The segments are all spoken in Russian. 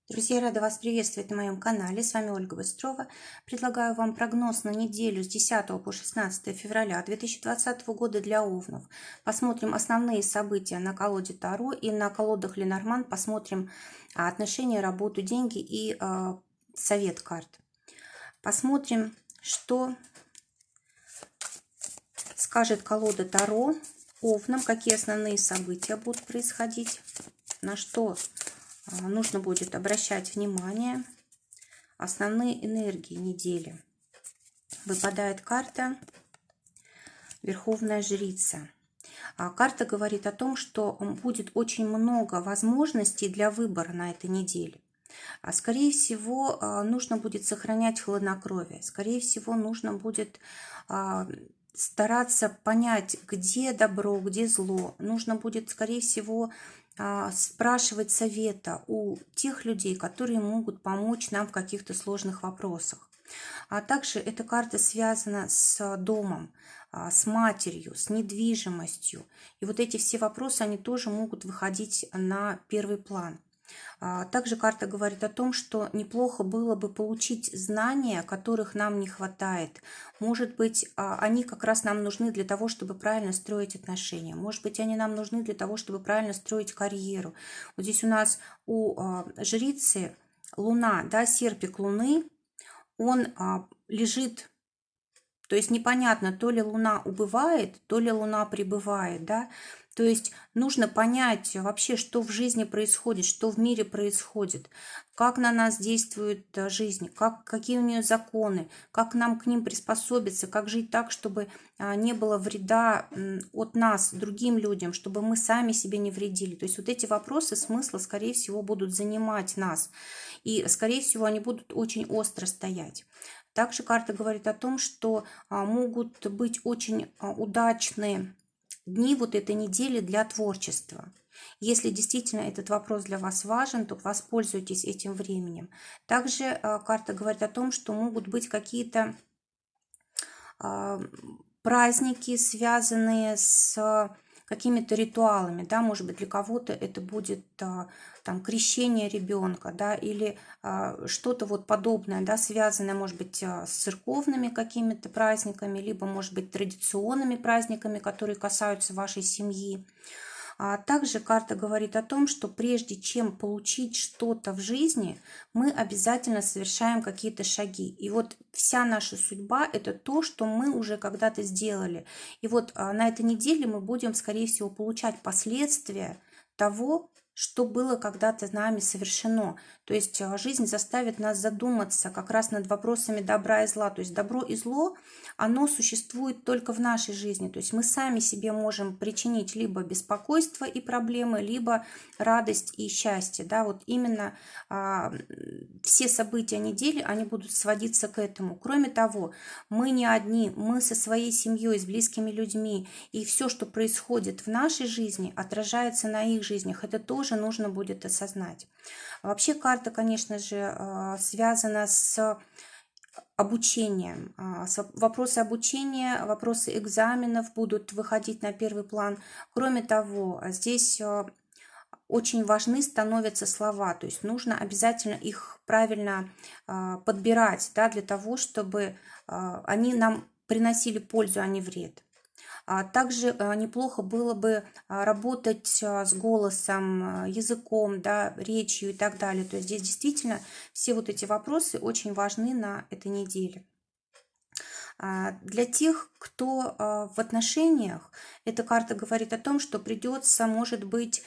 Друзья, рада вас приветствовать на моем канале. С вами Ольга Быстрова. Предлагаю вам прогноз на неделю с 10 по 16 февраля 2020 года для овнов. Посмотрим основные события на колоде Таро и на колодах Ленорман. Посмотрим отношения, работу, деньги и совет карт. Посмотрим, что скажет колода Таро овнам, какие основные события будут происходить, на что нужно будет обращать внимание. Основные энергии недели. Выпадает карта Верховная Жрица. Карта говорит о том, что будет очень много возможностей для выбора на этой неделе. Скорее всего, нужно будет сохранять хладнокровие. Скорее всего, нужно будет стараться понять, где добро, где зло. Нужно будет, скорее всего, спрашивать совета у тех людей, которые могут помочь нам в каких-то сложных вопросах. А также эта карта связана с домом, с матерью, с недвижимостью. И вот эти все вопросы, они тоже могут выходить на первый план. Также карта говорит о том, что неплохо было бы получить знания, которых нам не хватает. Может быть, они как раз нам нужны для того, чтобы правильно строить отношения. Может быть, они нам нужны для того, чтобы правильно строить карьеру. Вот здесь у нас у жрицы Луна, да, серпик Луны, он лежит. То есть непонятно, то ли Луна убывает, то ли Луна прибывает, да. То есть нужно понять вообще, что в жизни происходит, что в мире происходит, как на нас действует жизнь, какие у нее законы, как нам к ним приспособиться, как жить так, чтобы не было вреда от нас другим людям, чтобы мы сами себе не вредили. То есть вот эти вопросы смысла, скорее всего, будут занимать нас. И, скорее всего, они будут очень остро стоять. Также карта говорит о том, что могут быть очень удачные дни вот этой недели для творчества. Если действительно этот вопрос для вас важен, то воспользуйтесь этим временем. Также карта говорит о том, что могут быть какие-то праздники, связанные с какими-то ритуалами, да, может быть, для кого-то это будет там крещение ребенка, да, или что-то вот подобное, да, связанное, может быть, с церковными какими-то праздниками, либо, может быть, традиционными праздниками, которые касаются вашей семьи. Также карта говорит о том, что прежде чем получить что-то в жизни, мы обязательно совершаем какие-то шаги. И вот вся наша судьба – это то, что мы уже когда-то сделали. И вот на этой неделе мы будем, скорее всего, получать последствия того, что было когда-то нами совершено. То есть жизнь заставит нас задуматься как раз над вопросами добра и зла. То есть добро и зло, оно существует только в нашей жизни. То есть мы сами себе можем причинить либо беспокойство и проблемы, либо радость и счастье. Да, вот именно все события недели, они будут сводиться к этому. Кроме того, мы не одни, мы со своей семьей, с близкими людьми. И все, что происходит в нашей жизни, отражается на их жизнях. Это тоже нужно будет осознать. Вообще карта, конечно же, связана с обучением. Вопросы обучения, вопросы экзаменов будут выходить на первый план. Кроме того, здесь очень важны становятся слова, то есть нужно обязательно их правильно подбирать, да, для того, чтобы они нам приносили пользу, а не вред. Также неплохо было бы работать с голосом, языком, да, речью и так далее. То есть здесь действительно все вот эти вопросы очень важны на этой неделе. Для тех, кто в отношениях, эта карта говорит о том, что придется, может быть,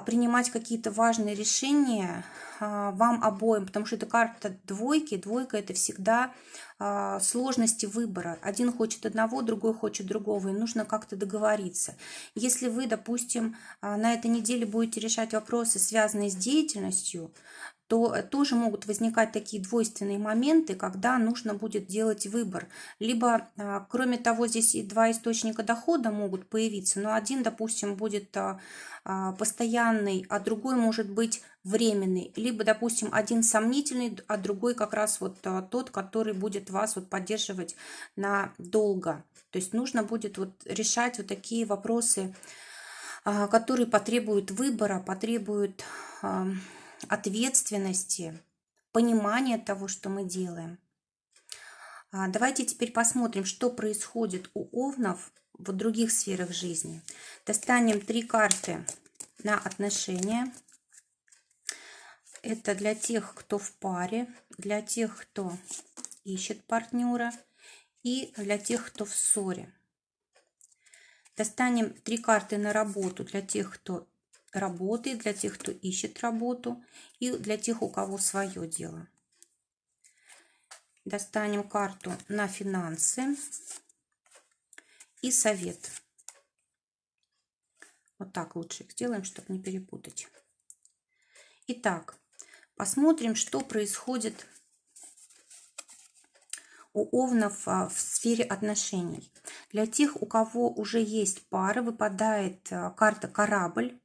принимать какие-то важные решения вам обоим, потому что это карта двойки. Двойка – это всегда сложности выбора. Один хочет одного, другой хочет другого, и нужно как-то договориться. Если вы, допустим, на этой неделе будете решать вопросы, связанные с деятельностью, то тоже могут возникать такие двойственные моменты, когда нужно будет делать выбор. Либо, кроме того, здесь и два источника дохода могут появиться, но один, допустим, будет постоянный, а другой может быть временный. Либо, допустим, один сомнительный, а другой как раз вот тот, который будет вас вот поддерживать надолго. То есть нужно будет вот решать вот такие вопросы, которые потребуют выбора, потребуют ответственности, понимания того, что мы делаем. Давайте теперь посмотрим, что происходит у овнов в других сферах жизни. Достанем 3 карты на отношения. Это для тех, кто в паре, для тех, кто ищет партнера, и для тех, кто в ссоре. Достанем 3 карты на работу для тех, кто работает, для тех, кто ищет работу, и для тех, у кого свое дело. Достанем карту на финансы и совет. Вот так лучше их сделаем, чтобы не перепутать. Итак, посмотрим, что происходит у овнов в сфере отношений. Для тех, у кого уже есть пара, выпадает карта «Корабль».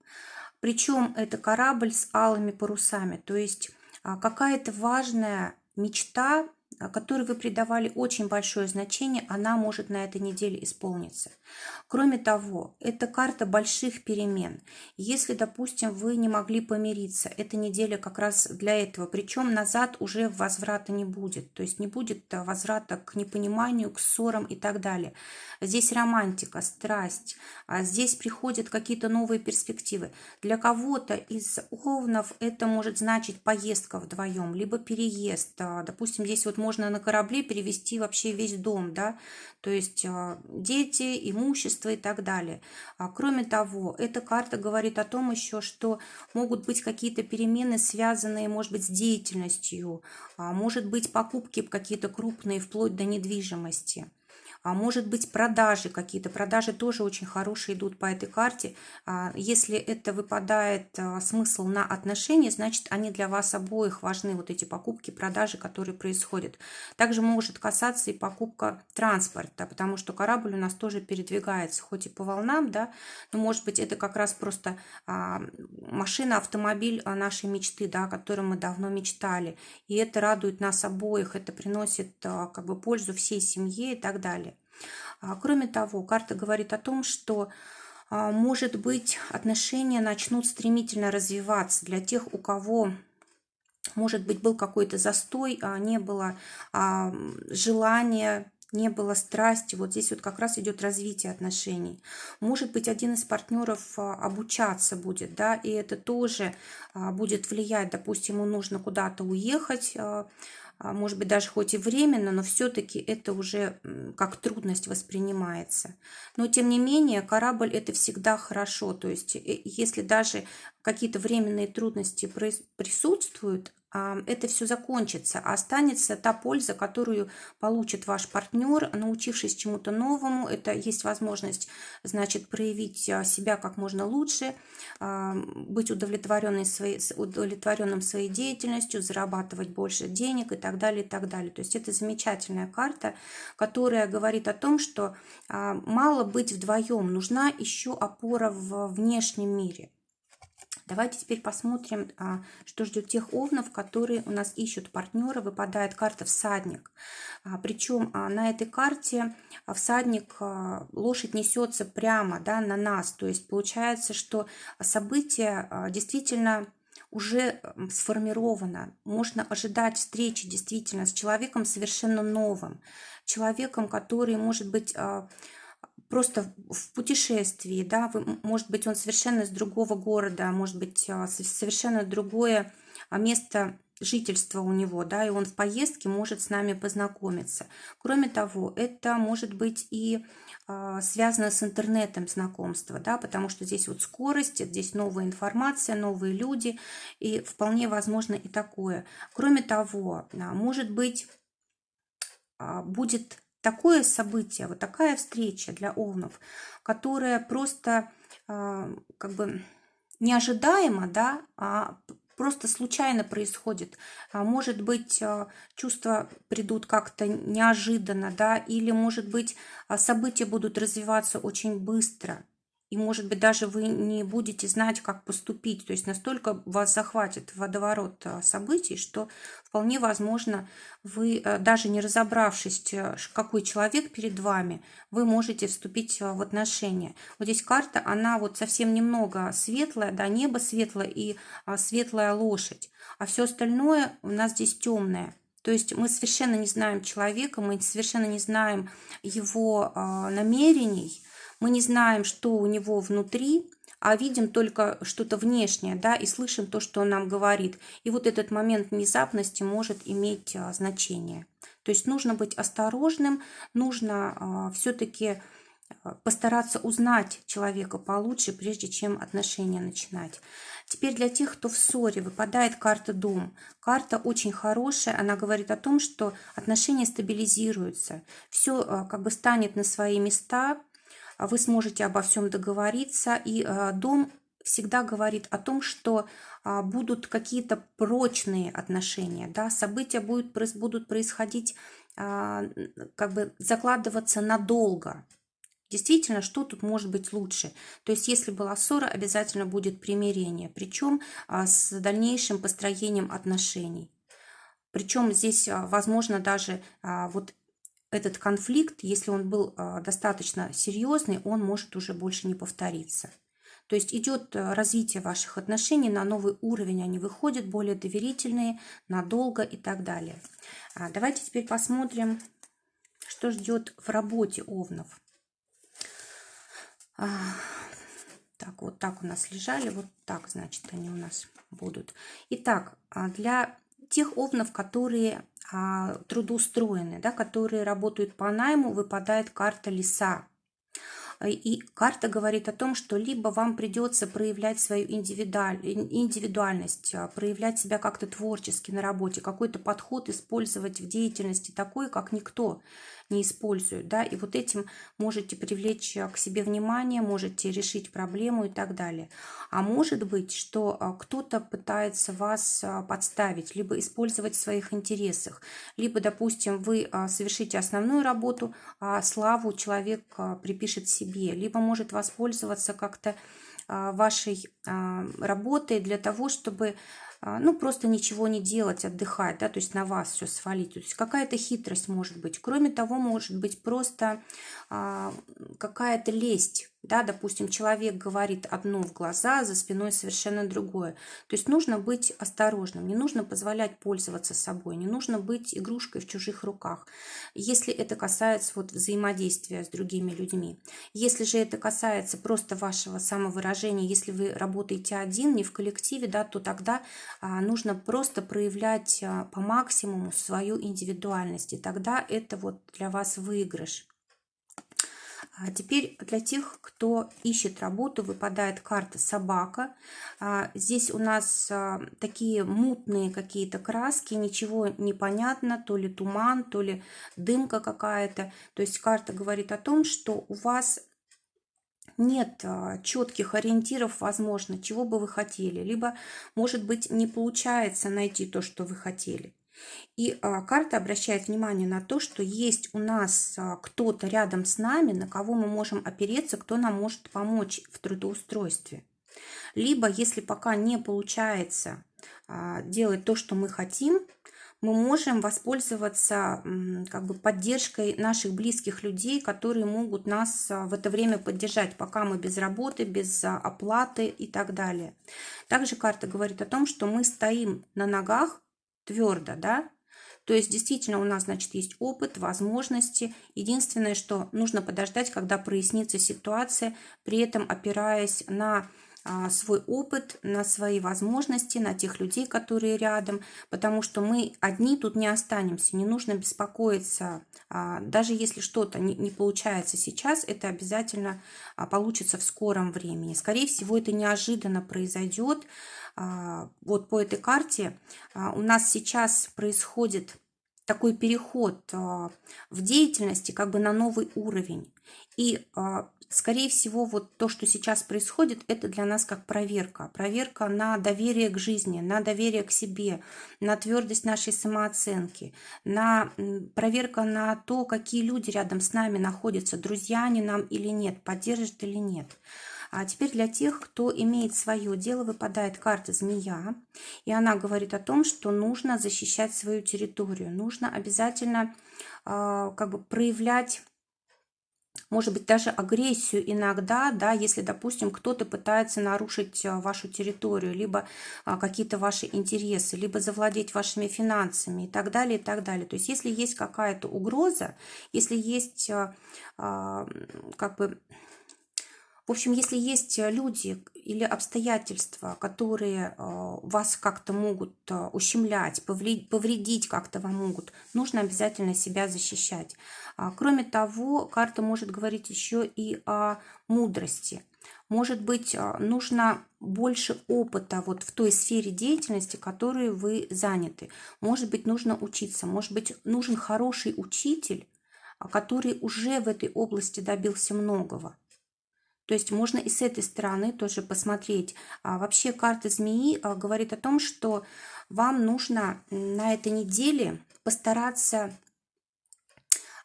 Причем это корабль с алыми парусами. То есть какая-то важная мечта, которой вы придавали очень большое значение, она может на этой неделе исполниться. Кроме того, это карта больших перемен. Если, допустим, вы не могли помириться, эта неделя как раз для этого. Причем назад уже возврата не будет. То есть не будет возврата к непониманию, к ссорам и так далее. Здесь романтика, страсть. Здесь приходят какие-то новые перспективы. Для кого-то из овнов это может значить поездка вдвоем, либо переезд. Допустим, здесь вот можно на корабле перевести вообще весь дом, да, то есть дети, имущество и так далее. Кроме того, эта карта говорит о том еще, что могут быть какие-то перемены, связанные, может быть, с деятельностью, может быть, покупки какие-то крупные, вплоть до недвижимости. Может быть, продажи какие-то. Продажи тоже очень хорошие идут по этой карте. Если это выпадает смысл на отношения, значит, они для вас обоих важны, вот эти покупки, продажи, которые происходят. Также может касаться и покупка транспорта, потому что корабль у нас тоже передвигается, хоть и по волнам, да, но, может быть, это как раз просто машина, автомобиль нашей мечты, да, о котором мы давно мечтали. И это радует нас обоих, это приносит как бы пользу всей семье и так далее. Кроме того, карта говорит о том, что, может быть, отношения начнут стремительно развиваться для тех, у кого, может быть, был какой-то застой, не было желания, не было страсти. Вот здесь вот как раз идет развитие отношений. Может быть, один из партнеров обучаться будет, да, и это тоже будет влиять. Допустим, ему нужно куда-то уехать, может быть, даже хоть и временно, но все-таки это уже как трудность воспринимается. Но, тем не менее, корабль – это всегда хорошо. То есть, если даже какие-то временные трудности присутствуют, это все закончится, а останется та польза, которую получит ваш партнер, научившись чему-то новому. Это есть возможность, значит, проявить себя как можно лучше, быть удовлетворенным своей деятельностью, зарабатывать больше денег и так далее, и так далее. То есть это замечательная карта, которая говорит о том, что мало быть вдвоем, нужна еще опора в внешнем мире. Давайте теперь посмотрим, что ждет тех овнов, которые у нас ищут партнера. Выпадает карта «Всадник». Причем на этой карте всадник, лошадь несется прямо, да, на нас. То есть получается, что событие действительно уже сформировано. Можно ожидать встречи действительно с человеком совершенно новым. Человеком, который, может быть, просто в путешествии, да, может быть, он совершенно из другого города, может быть, совершенно другое место жительства у него, да, и он в поездке может с нами познакомиться. Кроме того, это может быть и связано с интернетом знакомства, да, потому что здесь вот скорость, здесь новая информация, новые люди, и вполне возможно и такое. Кроме того, может быть, будет такое событие, вот такая встреча для овнов, которая просто как бы неожидаемо, да, просто случайно происходит. Может быть, чувства придут как-то неожиданно, да, или, может быть, события будут развиваться очень быстро. и, может быть, даже вы не будете знать, как поступить. То есть настолько вас захватит водоворот событий, что вполне возможно, вы, даже не разобравшись, какой человек перед вами, вы можете вступить в отношения. Вот здесь карта, она вот совсем немного светлая, да, небо светлое и светлая лошадь, а все остальное у нас здесь темное. То есть мы совершенно не знаем человека, мы совершенно не знаем его намерений, мы не знаем, что у него внутри, а видим только что-то внешнее, да, и слышим то, что он нам говорит. И вот этот момент внезапности может иметь значение. То есть нужно быть осторожным, нужно все-таки постараться узнать человека получше, прежде чем отношения начинать. Теперь для тех, кто в ссоре, выпадает карта «Дом». Карта очень хорошая, она говорит о том, что отношения стабилизируются, все как бы станет на свои места, вы сможете обо всем договориться, и дом всегда говорит о том, что будут какие-то прочные отношения, да, события будут происходить, как бы закладываться надолго. Действительно, что тут может быть лучше? То есть, если была ссора, обязательно будет примирение, причем с дальнейшим построением отношений. Причем здесь, возможно, даже вот этот конфликт, если он был достаточно серьезный, он может уже больше не повториться. То есть идет развитие ваших отношений на новый уровень, они выходят более доверительные, надолго и так далее. Давайте теперь посмотрим, что ждет в работе овнов. Так, вот так у нас лежали, вот так, значит, они у нас будут. Итак, для тех овнов, которые трудоустроены, да, которые работают по найму, выпадает карта лиса. И карта говорит о том, что либо вам придется проявлять свою индивидуальность, проявлять себя как-то творчески на работе, какой-то подход использовать в деятельности такой, как никто не использует, да, и вот этим можете привлечь к себе внимание, можете решить проблему и так далее. А может быть, что кто-то пытается вас подставить, либо использовать в своих интересах, либо, допустим, вы совершите основную работу, а славу человек припишет себе, либо может воспользоваться как-то вашей работой для того, чтобы ну, просто ничего не делать, отдыхать, да, то есть на вас все свалить. То есть какая-то хитрость может быть. Кроме того, может быть просто какая-то лесть, да, допустим, человек говорит одно в глаза, за спиной совершенно другое. То есть нужно быть осторожным, не нужно позволять пользоваться собой, не нужно быть игрушкой в чужих руках, если это касается вот взаимодействия с другими людьми. Если же это касается просто вашего самовыражения, если вы работаете один, не в коллективе, да, то тогда нужно просто проявлять по максимуму свою индивидуальность, и тогда это вот для вас выигрыш. А теперь для тех, кто ищет работу, выпадает карта собака. Здесь у нас такие мутные какие-то краски, ничего не понятно, то ли туман, то ли дымка какая-то. То есть карта говорит о том, что у вас нет четких ориентиров, возможно, чего бы вы хотели, либо, может быть, не получается найти то, что вы хотели. И карта обращает внимание на то, что есть у нас кто-то рядом с нами, на кого мы можем опереться, кто нам может помочь в трудоустройстве. Либо, если пока не получается делать то, что мы хотим, мы можем воспользоваться как бы поддержкой наших близких людей, которые могут нас в это время поддержать, пока мы без работы, без оплаты и так далее. Также карта говорит о том, что мы стоим на ногах твердо, да, то есть действительно у нас, значит, есть опыт, возможности. Единственное, что нужно подождать, когда прояснится ситуация, при этом опираясь на свой опыт, на свои возможности, на тех людей, которые рядом, потому что мы одни тут не останемся, не нужно беспокоиться. Даже если что-то не получается сейчас, это обязательно получится в скором времени. Скорее всего, это неожиданно произойдет. Вот по этой карте у нас сейчас происходит такой переход в деятельности как бы на новый уровень. И, скорее всего, вот то, что сейчас происходит, это для нас как проверка. Проверка на доверие к жизни, на доверие к себе, на твердость нашей самооценки, на проверка на то, какие люди рядом с нами находятся, друзья они нам или нет, поддержат или нет. А теперь для тех, кто имеет свое дело, выпадает карта змея, и она говорит о том, что нужно защищать свою территорию, нужно обязательно как бы проявлять, может быть, даже агрессию иногда, да, если, допустим, кто-то пытается нарушить вашу территорию, либо какие-то ваши интересы, либо завладеть вашими финансами и так далее, и так далее. То есть если есть какая-то угроза, если есть как бы... В общем, если есть люди или обстоятельства, которые вас как-то могут ущемлять, повредить как-то вам могут, нужно обязательно себя защищать. Кроме того, карта может говорить еще и о мудрости. Может быть, нужно больше опыта вот в той сфере деятельности, которой вы заняты. Может быть, нужно учиться. Может быть, нужен хороший учитель, который уже в этой области добился многого. То есть можно и с этой стороны тоже посмотреть. Вообще карта змеи говорит о том, что вам нужно на этой неделе постараться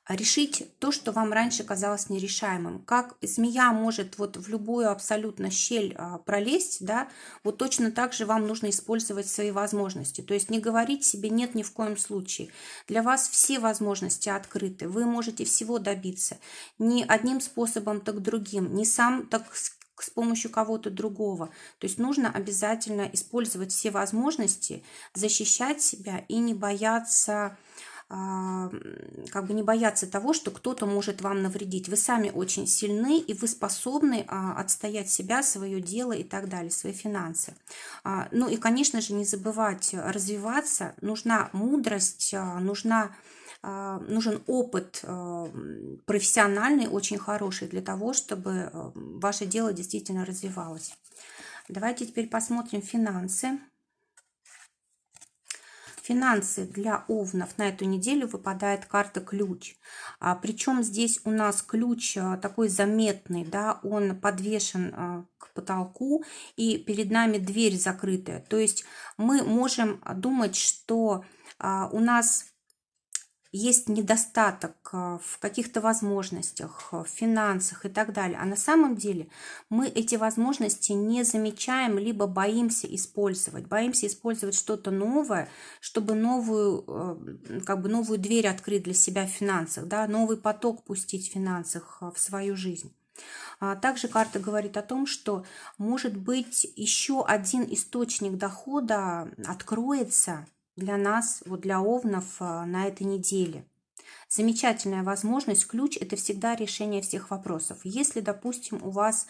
решить то, что вам раньше казалось нерешаемым. Как змея может вот в любую абсолютно щель пролезть, да, вот точно так же вам нужно использовать свои возможности. То есть не говорить себе «нет» ни в коем случае. Для вас все возможности открыты, вы можете всего добиться. Не одним способом, так другим, не сам, так с помощью кого-то другого. То есть нужно обязательно использовать все возможности, защищать себя и не бояться... как бы не бояться того, что кто-то может вам навредить. Вы сами очень сильны, и вы способны отстоять себя, свое дело и так далее, свои финансы. Ну и, конечно же, не забывать развиваться. Нужна мудрость, нужен опыт профессиональный, очень хороший для того, чтобы ваше дело действительно развивалось. Давайте теперь посмотрим финансы. Финансы для овнов на эту неделю выпадает карта ключ. Причем здесь у нас ключ такой заметный, да, он подвешен к потолку, и перед нами дверь закрытая. То есть мы можем думать, что у нас есть недостаток в каких-то возможностях, в финансах и так далее. А на самом деле мы эти возможности не замечаем, либо боимся использовать. Боимся использовать что-то новое, чтобы новую дверь открыть для себя в финансах, да, новый поток пустить в финансах в свою жизнь. Также карта говорит о том, что, может быть, еще один источник дохода откроется для нас, вот для овнов на этой неделе. Замечательная возможность. Ключ – это всегда решение всех вопросов. Если, допустим, у вас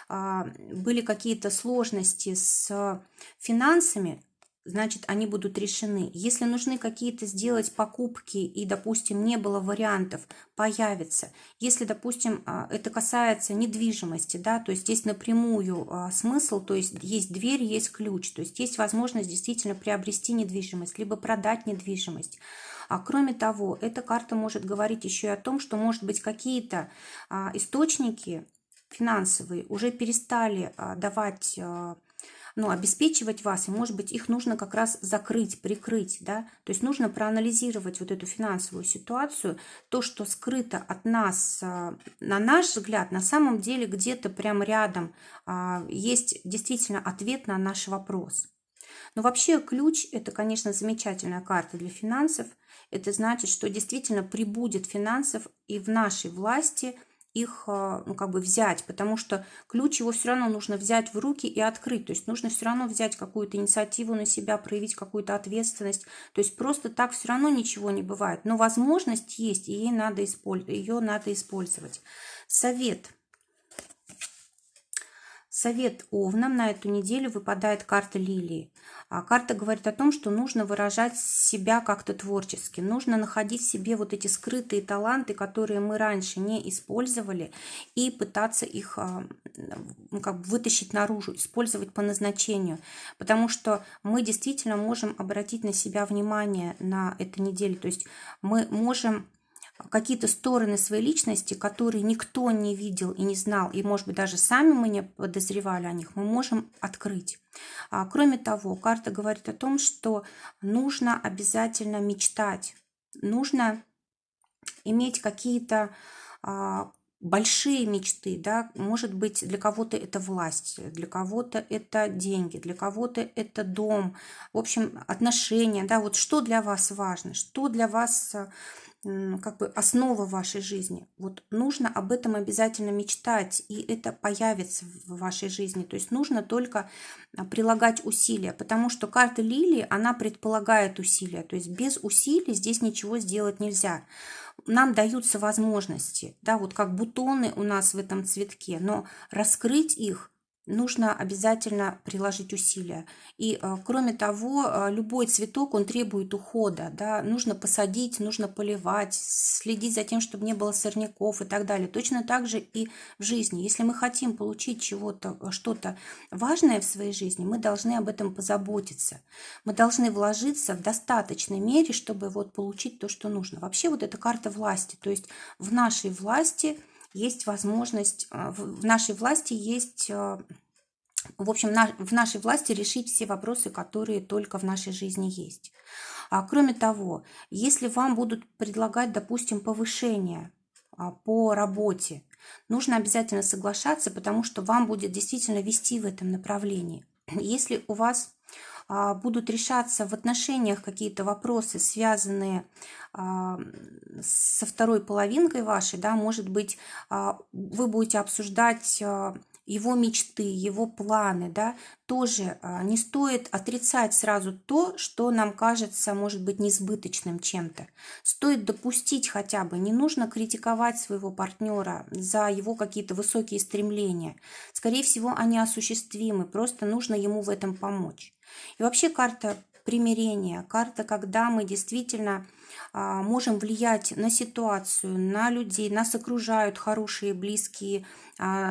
были какие-то сложности с финансами, значит, они будут решены. Если нужны какие-то сделать покупки и, допустим, не было вариантов, появится. Если, допустим, это касается недвижимости, да, то есть здесь напрямую смысл, то есть есть дверь, есть ключ, то есть есть возможность действительно приобрести недвижимость, либо продать недвижимость. Кроме того, эта карта может говорить еще и о том, что, может быть, какие-то источники финансовые уже перестали давать... обеспечивать вас, и, может быть, их нужно как раз закрыть, прикрыть, да, то есть нужно проанализировать вот эту финансовую ситуацию, то, что скрыто от нас, на наш взгляд, на самом деле где-то прямо рядом есть действительно ответ на наш вопрос. Но вообще ключ – это, конечно, замечательная карта для финансов, это значит, что действительно прибудет финансов и в нашей власти – их взять, потому что ключ его все равно нужно взять в руки и открыть, то есть нужно все равно взять какую-то инициативу на себя, проявить какую-то ответственность, то есть просто так все равно ничего не бывает, но возможность есть, и ее надо использовать. Совет овнам на эту неделю выпадает карта лилии. Карта говорит о том, что нужно выражать себя как-то творчески, нужно находить в себе вот эти скрытые таланты, которые мы раньше не использовали, и пытаться их вытащить наружу, использовать по назначению, потому что мы действительно можем обратить на себя внимание на этой неделе, то есть мы можем какие-то стороны своей личности, которые никто не видел и не знал, и, может быть, даже сами мы не подозревали о них, мы можем открыть. Кроме того, карта говорит о том, что нужно обязательно мечтать, нужно иметь какие-то большие мечты, да, может быть, для кого-то это власть, для кого-то это деньги, для кого-то это дом, в общем, отношения, да, вот что для вас важно, что для вас как бы основа вашей жизни. Вот нужно об этом обязательно мечтать, и это появится в вашей жизни. То есть нужно только прилагать усилия, потому что карта Лилии, она предполагает усилия. То есть без усилий здесь ничего сделать нельзя. Нам даются возможности, да, вот как бутоны у нас в этом цветке, но раскрыть их нужно обязательно приложить усилия. И кроме того, любой цветок, он требует ухода, да, нужно посадить, нужно поливать, следить за тем, чтобы не было сорняков и так далее. Точно так же и в жизни. Если мы хотим получить чего-то, что-то важное в своей жизни, мы должны об этом позаботиться. Мы должны вложиться в достаточной мере, чтобы вот получить то, что нужно. Вообще вот эта карта власти, то есть в нашей власти есть возможность, в нашей власти есть, в общем, в нашей власти решить все вопросы, которые только в нашей жизни есть. А кроме того, если вам будут предлагать, допустим, повышение по работе, нужно обязательно соглашаться, потому что вам будет действительно вести в этом направлении. Если у вас будут решаться в отношениях какие-то вопросы, связанные со второй половинкой вашей, да, может быть, вы будете обсуждать его мечты, его планы, да, тоже не стоит отрицать сразу то, что нам кажется, может быть, несбыточным чем-то. Стоит допустить хотя бы, не нужно критиковать своего партнера за его какие-то высокие стремления. Скорее всего, они осуществимы, просто нужно ему в этом помочь. И вообще карта примирения, карта, когда мы действительно можем влиять на ситуацию, на людей, нас окружают хорошие, близкие,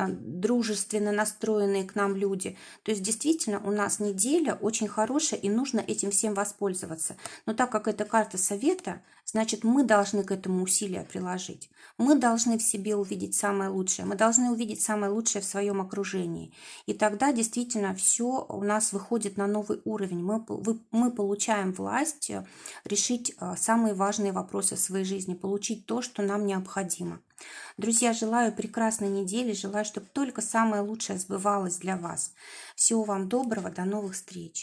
дружественно настроенные к нам люди. То есть действительно у нас неделя очень хорошая, и нужно этим всем воспользоваться. Но так как это карта совета, значит, мы должны к этому усилия приложить. Мы должны в себе увидеть самое лучшее. Мы должны увидеть самое лучшее в своем окружении. И тогда действительно все у нас выходит на новый уровень. Мы получаем власть решить самые важные вопросы в своей жизни, получить то, что нам необходимо. Друзья, желаю прекрасной недели, желаю, чтобы только самое лучшее сбывалось для вас. Всего вам доброго, до новых встреч.